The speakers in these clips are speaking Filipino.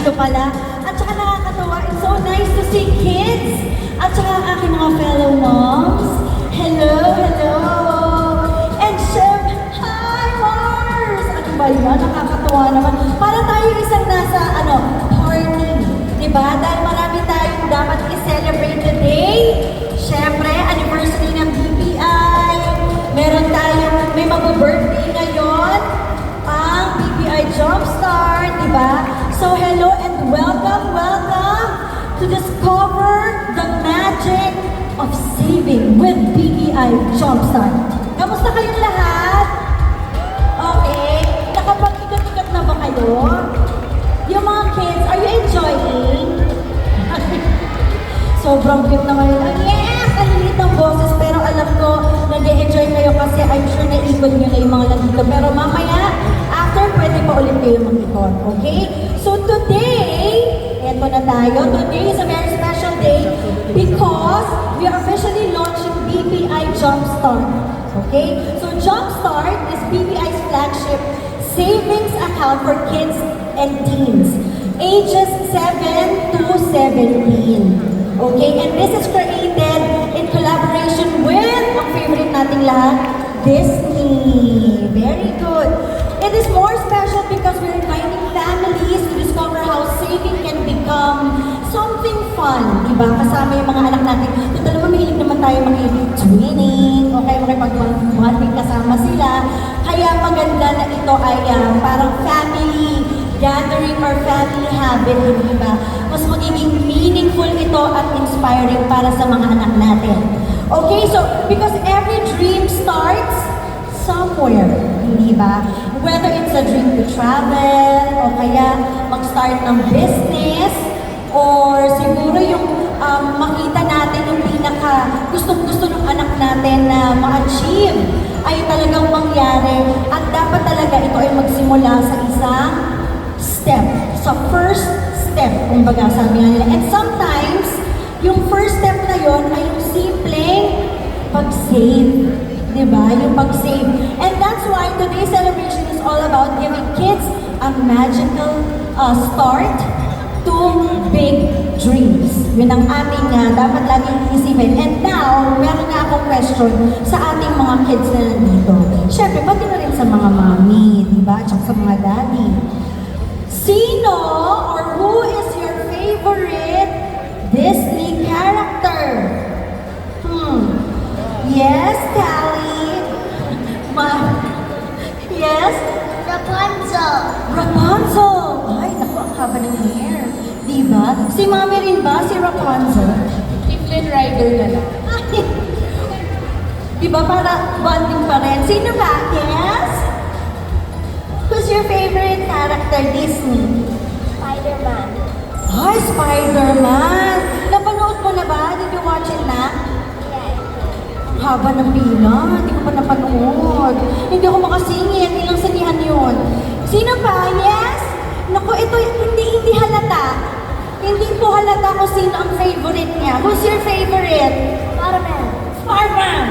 nandito pala. At saka nakakatawa, it's so nice to see kids. At saka ang aking mga fellow moms. Hello, hello. And Chef, hi Mars! Ano ba yan? Nakakatawa naman. Para tayo isang nasa, party. Diba? Dahil marami tayong dapat i-celebrate today. Siyempre, anniversary ng BPI. Meron tayong, may mag-birthday ngayon. Ang BPI Jumpstart, diba? So, hello and welcome, welcome to discover the magic of saving with BPI Jumpstart. Kamusta kayong lahat? Okay. Nakapag-ikat-ikat na ba kayo? Yung mga kids, are you enjoying? Sobrang cute naman yun. Yes! Ang liit ng boses, pero alam ko, nag-enjoy kayo kasi I'm sure na-ikot nyo na yung mga nandito. Pero mamaya, after, pwede pa ulit kayo mag-ikot. Okay? So today, eto na tayo. Today is a very special day because we are officially launching BPI Jumpstart. Okay? So Jumpstart is BPI's flagship savings account for kids and teens, ages 7 to 17. Okay, and this is created in collaboration with ang favorite nating lahat, Disney. Very good. It is more special because we're inviting families to discover how saving can become something fun. Diba? Kasama yung mga anak natin. Total naman, mahilig naman tayo makipag-twinning, okay, makipag-bonding kasama sila. Kaya maganda na ito ay parang family gathering or family habit, di ba? Mas magiging meaningful ito at inspiring para sa mga anak natin. Okay, so because every dream starts somewhere, di ba? Whether it's a dream to travel, o kaya mag-start ng business, or siguro yung makita natin yung pinaka gustong-gusto ng anak natin na ma-achieve ay talagang mangyari at dapat talaga ito ay magsimula sa isang step. So first step, kumbaga sabi nga nila. And sometimes, yung first step na yon ay yung simpleng pag-save. Diba? Yung pag-save. And that's why today's celebration is all about giving kids a magical start to big dreams. Yun ang ating dapat laging isipin. And now, meron nga akong question sa ating mga kids na nandito. Siyempre, pati na rin sa mga mami, diba? At sa mga daddy. Sino or who is your favorite Disney character? Yes, Callie? Yes? Rapunzel. Rapunzel! Ay, naku, ang haba ng hair. Diba? Si Mami rin ba, si Rapunzel? Si Flynn Rider na lang. Ay, diba para bonding pa rin? Sino ba? Yes? Who's your favorite character, Disney? Spider-Man. Ay, Spider-Man! Napanood mo na ba? Did you watch it na? Yes. Ang haba ng pila. Hindi ko pa napanood. Hindi ako makasingit. Ilang sinihan yun. Sino pa? Yes? Naku, ito hindi halata. Hindi po halata kung sino ang favorite niya. Who's your favorite? Spider-Man. Spider-Man!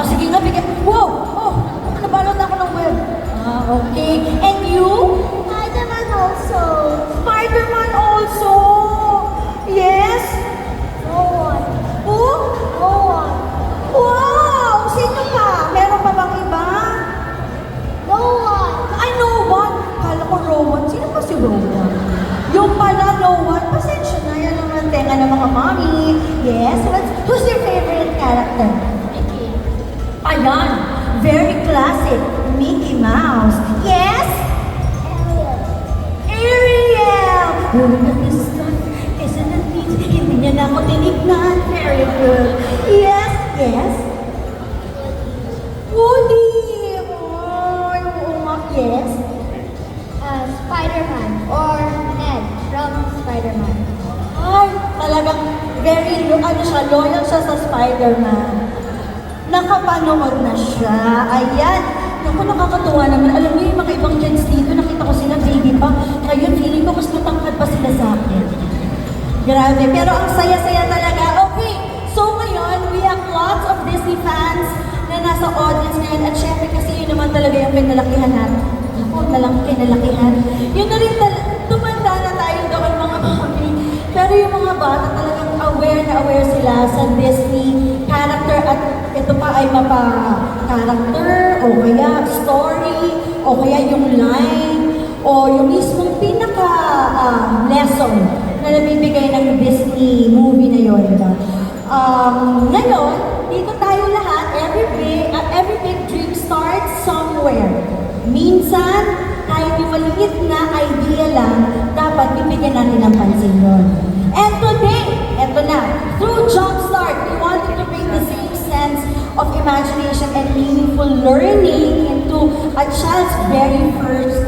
Sige nga, bigyan. Wow! Oh, nabalot ako ng web. Okay. And you? Spider-Man also. Spider-Man also! Yes? No one. Who? No one. Wow! Sino pa? Meron pa bang iba? No one. Ay, no one. Kala ko Rowan. Sino pa si Rowan? Yung pala, no one. Pasensya na. Yan naman tenga ng mga mommy. Yes? Who's your favorite character? Mickey. Ayan. Very classic. Mickey Mouse. Yes? Ariel. Ariel! Look at this stuff. Isn't it neat? Hindi niya na ako tinignan. Very good. Yes? Yes? Woody! Ay, oo nga. Yes? Spider-Man or Ned from Spider-Man. Ay, talagang very, loyal siya sa Spider-Man. Nakapanood na siya. Ayan. Naku, nakakatuwa naman. Alam niyo, yung mga ibang kids dito, nakita ko sila baby pa. Ngayon, feeling ko mas matangkad pa sila sa akin. Grabe. Pero ang saya-saya talaga. Okay. So ngayon, we have lots of Disney fans na nasa audience ngayon. At syempre kasi yun naman talaga yung kinalakihan natin. Ako, nalang kinalakihan. Yun na rin tumanda na tayo yung mga bata talagang aware na aware sila sa Disney character at ito pa ay mapa-character o kaya story o kaya yung line o yung mismong pinaka-lesson na nabibigay ng Disney movie na yun. Diba? Ngayon, dito tayo lahat, every big dream starts somewhere. Minsan, kahit yung maliit na idea lang, dapat bibigyan natin ng pansin yun. And today, eto na, through Jumpstart, we wanted to bring the same sense of imagination and meaningful learning into a child's very first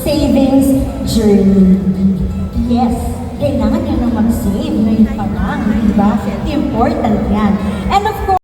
savings journey. Yes, kailangan nyo nang mag-save ngayon pa lang, di ba? Important yan. And of course,